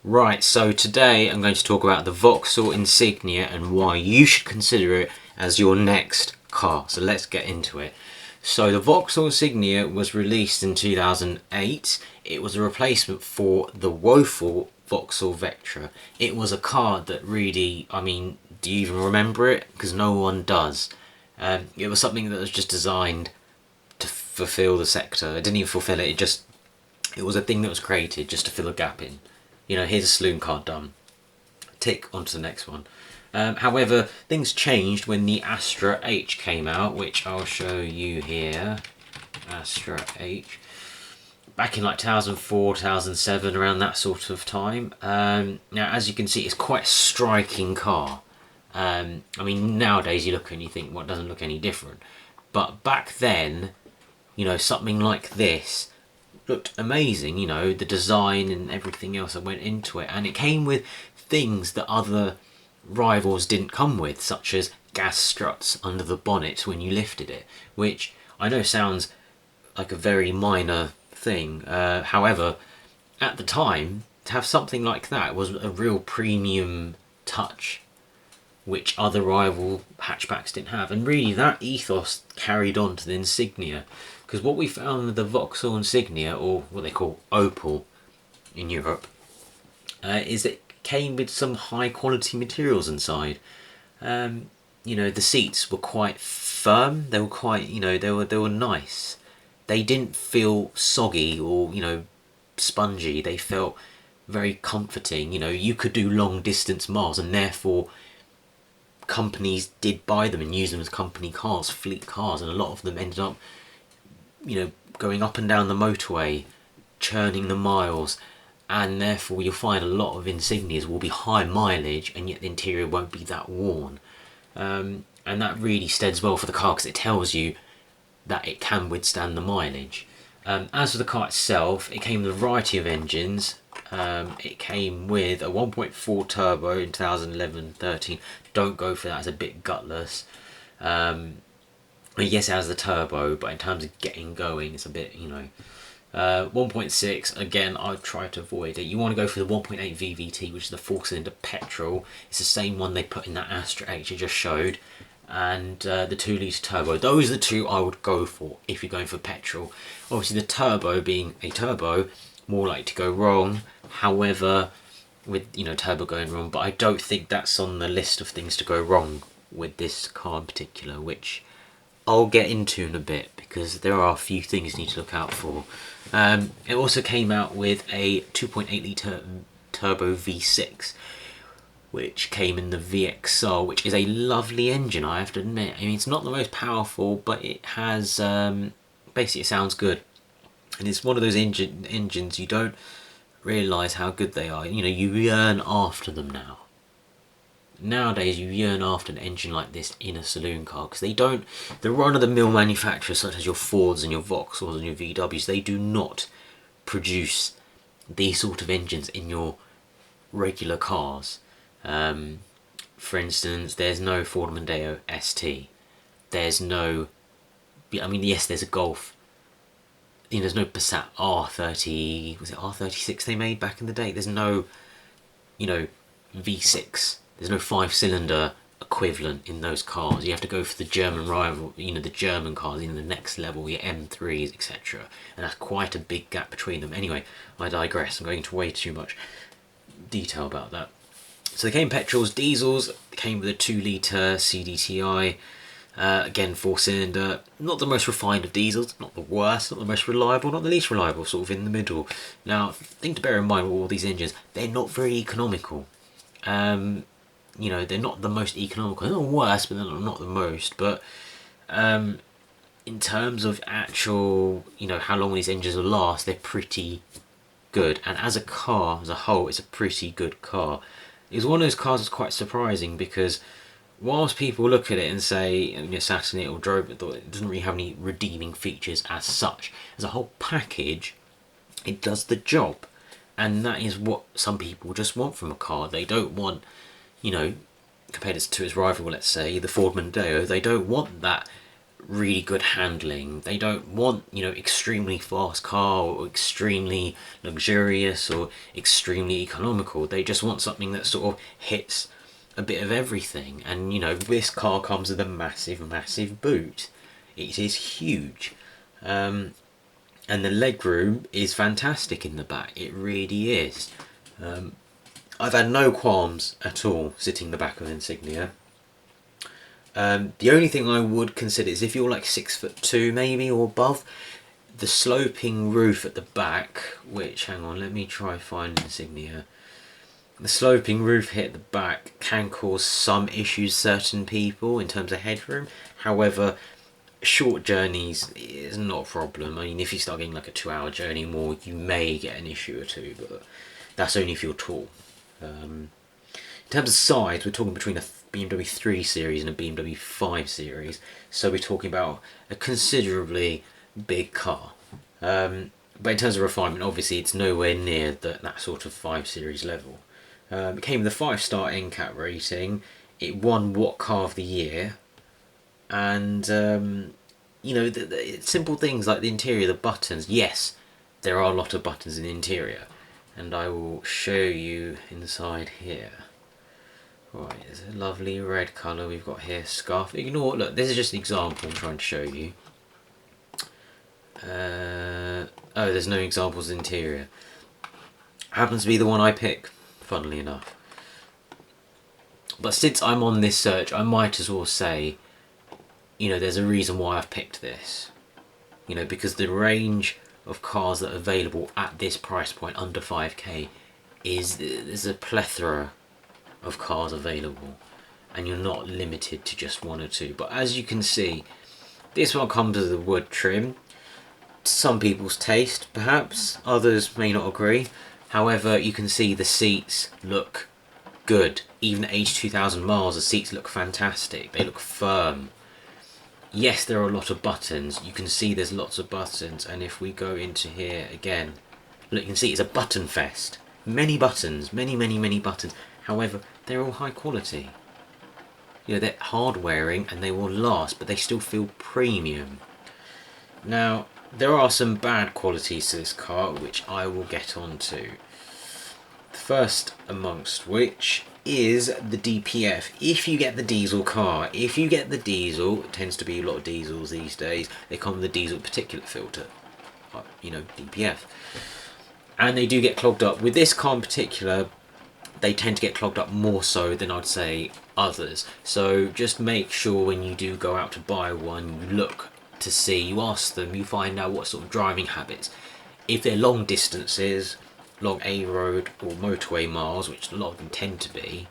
Right, so today I'm going to talk about the Vauxhall Insignia and why you should consider it as your next car. So let's get into it. So the Vauxhall Insignia was released in 2008. It was a replacement for the woeful Vauxhall Vectra. It was a car that really, do you even remember it? Because no one does. It was something that was just designed to fulfill the sector. It didn't even fulfill it, it was a thing that was created just to fill a gap in. You know, here's a saloon car done. Tick, on to the next one. However, things changed when the Astra H came out, which I'll show you here. Astra H. Back in like 2004, 2007, around that sort of time. Now, as you can see, it's quite a striking car. Nowadays you look and you think, well, it doesn't look any different. But back then, something like this looked amazing, the design and everything else that went into it, and it came with things that other rivals didn't come with, such as gas struts under the bonnet when you lifted it, which I know sounds like a very minor thing. However, at the time, to have something like that was a real premium touch, which other rival hatchbacks didn't have, and really that ethos carried on to the Insignia. Because what we found with the Vauxhall Insignia, or what they call Opel in Europe, is it came with some high quality materials inside. The seats were quite firm. They were quite, they were nice. They didn't feel soggy or spongy. They felt very comforting. You could do long distance miles, and therefore companies did buy them and use them as company cars, fleet cars, and a lot of them ended up going up and down the motorway, churning the miles, and therefore you'll find a lot of Insignias will be high mileage and yet the interior won't be that worn. And that really steads well for the car because it tells you that it can withstand the mileage. As for the car itself, it came with a variety of engines. It came with a 1.4 turbo in 2011-13. Don't go for that, it's a bit gutless. Yes, it has the turbo, but in terms of getting going, it's a bit, 1.6, again, I've tried to avoid it. You want to go for the 1.8 VVT, which is the 4-cylinder petrol. It's the same one they put in that Astra H I just showed. And the 2-litre turbo. Those are the two I would go for if you're going for petrol. Obviously, the turbo being a turbo, more likely to go wrong. However, with, turbo going wrong, but I don't think that's on the list of things to go wrong with this car in particular, which I'll get into in a bit because there are a few things you need to look out for. It also came out with a 2.8 litre turbo V6, which came in the VXR, which is a lovely engine, I have to admit. It's not the most powerful, but it has, basically it sounds good. And it's one of those engines you don't realise how good they are. You yearn after them now. Nowadays you yearn after an engine like this in a saloon car because the run-of-the-mill manufacturers such as your Fords and your Vauxhalls and your VWs, they do not produce these sort of engines in your regular cars. For instance, there's no Ford Mondeo ST. There's no, yes, there's a Golf. There's no Passat R30, was it R36 they made back in the day? There's no, V6. There's no 5-cylinder equivalent in those cars. You have to go for the German rival, the German cars, the next level, your M3s, etc. And that's quite a big gap between them. Anyway, I digress. I'm going into way too much detail about that. So they came petrols, diesels. They came with a 2-litre CDTI. Again, 4-cylinder. Not the most refined of diesels. Not the worst. Not the most reliable. Not the least reliable. Sort of in the middle. Now, thing to bear in mind with all these engines, they're not very economical. They're not the most economical. They're not the worst, but they're not the most. But in terms of actual, how long these engines will last, they're pretty good. And as a car, as a whole, it's a pretty good car. It's one of those cars that's quite surprising because whilst people look at it and say, sat in it or drove it, it doesn't really have any redeeming features as such. As a whole package, it does the job. And that is what some people just want from a car. They don't want, compared to its rival, let's say, the Ford Mondeo, they don't want that really good handling. They don't want, you know, extremely fast car or extremely luxurious or extremely economical. They just want something that sort of hits a bit of everything. And you know, this car comes with a massive boot. It is huge. And the legroom is fantastic in the back. It really is. I've had no qualms at all sitting in the back of an Insignia. The only thing I would consider is if you're like 6'2" maybe or above, the sloping roof at the back, which, hang on, let me try find Insignia. The sloping roof here at the back can cause some issues certain people in terms of headroom. However, short journeys is not a problem. I mean, if you start getting like a 2-hour journey more, you may get an issue or two, but that's only if you're tall. In terms of size, we're talking between a BMW 3 Series and a BMW 5 Series, so we're talking about a considerably big car. But in terms of refinement, obviously it's nowhere near that sort of 5 Series level. It came with a 5-star NCAT rating. It won What Car of the Year. And, you know, the simple things like the interior, the buttons. Yes, there are a lot of buttons in the interior. And I will show you inside here. Right, there's a lovely red colour we've got here. Scarf. Ignore, look, this is just an example I'm trying to show you. Oh, there's no examples of interior. Happens to be the one I pick, funnily enough. But since I'm on this search, I might as well say, you know, there's a reason why I've picked this. You know, because the range of cars that are available at this price point, under 5k, there's a plethora of cars available, and you're not limited to just one or two. But as you can see, this one comes with a wood trim. Some people's taste, perhaps, others may not agree. However, you can see the seats look good. Even at age 2,000 miles, the seats look fantastic. They look firm. Yes, there are a lot of buttons. You can see there's lots of buttons, and if we go into here again, look, you can see it's a button fest. Many buttons, many buttons. However, they're all high quality. You know, they're hard wearing and they will last, but they still feel premium. Now, there are some bad qualities to this car, which I will get onto. The first amongst which is the DPF. If you get the diesel car, it tends to be a lot of diesels these days, they come with a diesel particulate filter, you know, DPF. And they do get clogged up. With this car in particular, they tend to get clogged up more so than I'd say others. So just make sure when you do go out to buy one, you look to see, you ask them, you find out what sort of driving habits. If they're long distances, long A road or motorway miles, which a lot of them tend to be,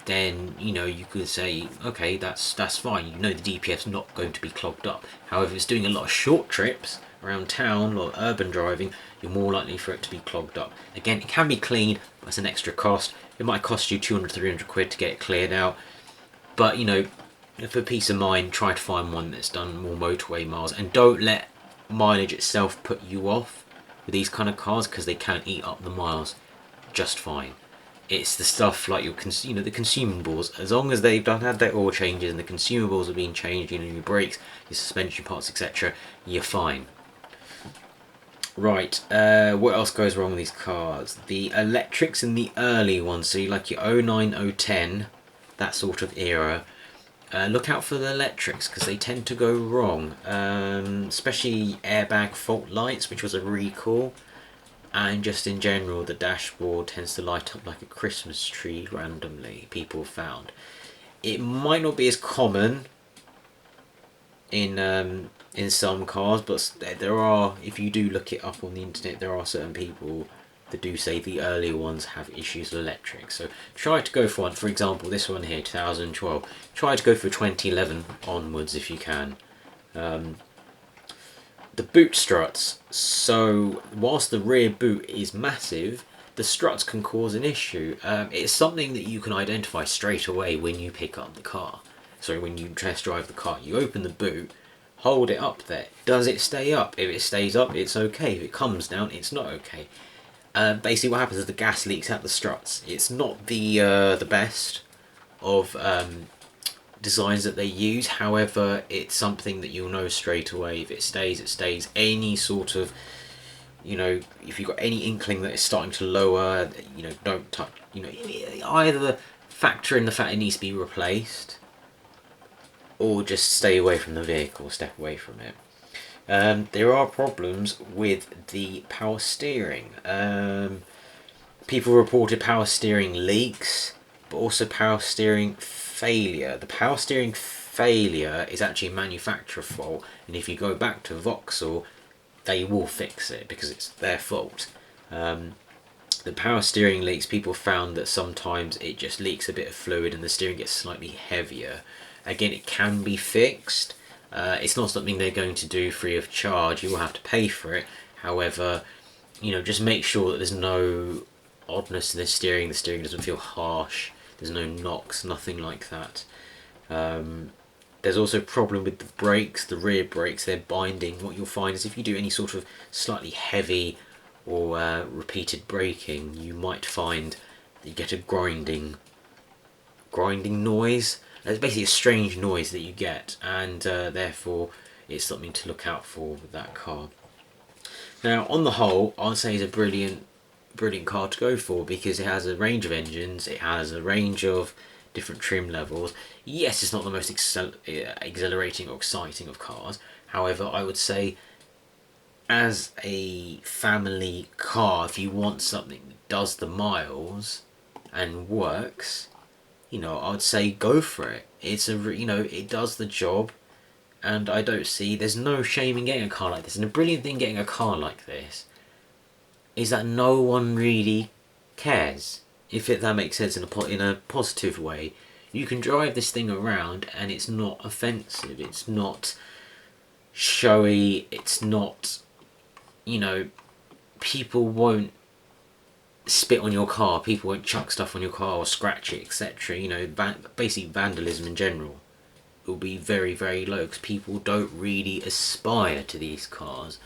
then you know you could say, okay, that's fine. You know the DPF's not going to be clogged up. However, if it's doing a lot of short trips around town or urban driving, you're more likely for it to be clogged up. Again, it can be cleaned, but it's an extra cost. It might cost you 200-300 quid to get it cleared out, but you know, for peace of mind, try to find one that's done more motorway miles, and don't let mileage itself put you off with these kind of cars, because they can eat up the miles just fine. It's the stuff like your, you know, the consumables. As long as they've had their oil changes and the consumables have been changed, you know, your brakes, your suspension parts, etc., you're fine. Right, what else goes wrong with these cars? The electrics in the early ones, so you like your 09, 010, that sort of era. Look out for the electrics, because they tend to go wrong, especially airbag fault lights, which was a recall, and just in general the dashboard tends to light up like a Christmas tree randomly, people found. It might not be as common in some cars, but there are, if you do look it up on the internet, there are certain people that do say the earlier ones have issues with electric. So try to go for one. For example, this one here, 2012. Try to go for 2011 onwards if you can. The boot struts. So whilst the rear boot is massive, the struts can cause an issue. It's something that you can identify straight away when you pick up the car. So when you test drive the car, you open the boot, hold it up there. Does it stay up? If it stays up, it's okay. If it comes down, it's not okay. Basically what happens is the gas leaks out the struts. It's not the best of designs that they use. However, it's something that you'll know straight away. If it stays, it stays. Any sort of, you know, if you've got any inkling that it's starting to lower, you know, don't touch, you know, either factor in the fact it needs to be replaced, or just stay away from the vehicle, step away from it. There are problems with the power steering. People reported power steering leaks, but also power steering failure. The power steering failure is actually a manufacturer fault, and if you go back to Vauxhall, they will fix it because it's their fault. The power steering leaks, people found that sometimes it just leaks a bit of fluid and the steering gets slightly heavier. Again, it can be fixed. It's not something they're going to do free of charge. You will have to pay for it. However, you know, just make sure that there's no oddness in the steering doesn't feel harsh, there's no knocks, nothing like that. There's also a problem with the brakes, the rear brakes, they're binding. What you'll find is if you do any sort of slightly heavy or repeated braking, you might find that you get a grinding noise. It's basically a strange noise that you get, and therefore it's something to look out for with that car. Now, on the whole, I'd say it's a brilliant car to go for because it has a range of engines, it has a range of different trim levels. Yes, it's not the most exhilarating or exciting of cars. However, I would say as a family car, if you want something that does the miles and works, you know, I would say go for it. It's you know, it does the job, and I don't see, there's no shame in getting a car like this. And the brilliant thing getting a car like this is that no one really cares, if that makes sense in a positive way. You can drive this thing around and it's not offensive, it's not showy, it's not, you know, people won't spit on your car, people won't chuck stuff on your car or scratch it, etc. You know, basic vandalism in general will be very, very low because people don't really aspire to these cars.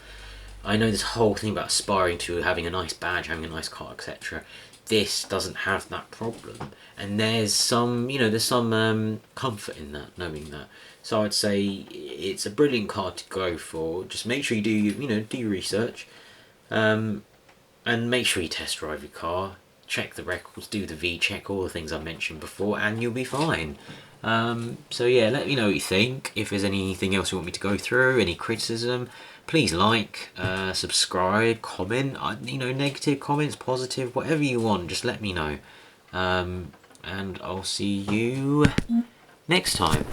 I know this whole thing about aspiring to having a nice badge, having a nice car, etc. This doesn't have that problem, and there's some, you know, there's some comfort in that, knowing that. So I'd say it's a brilliant car to go for. Just make sure you do, you know, do your research, and make sure you test drive your car, check the records, do the V-check, all the things I mentioned before, and you'll be fine. So yeah, let me know what you think. If there's anything else you want me to go through, any criticism, please like, subscribe, comment, you know, negative comments, positive, whatever you want, just let me know. And I'll see you next time.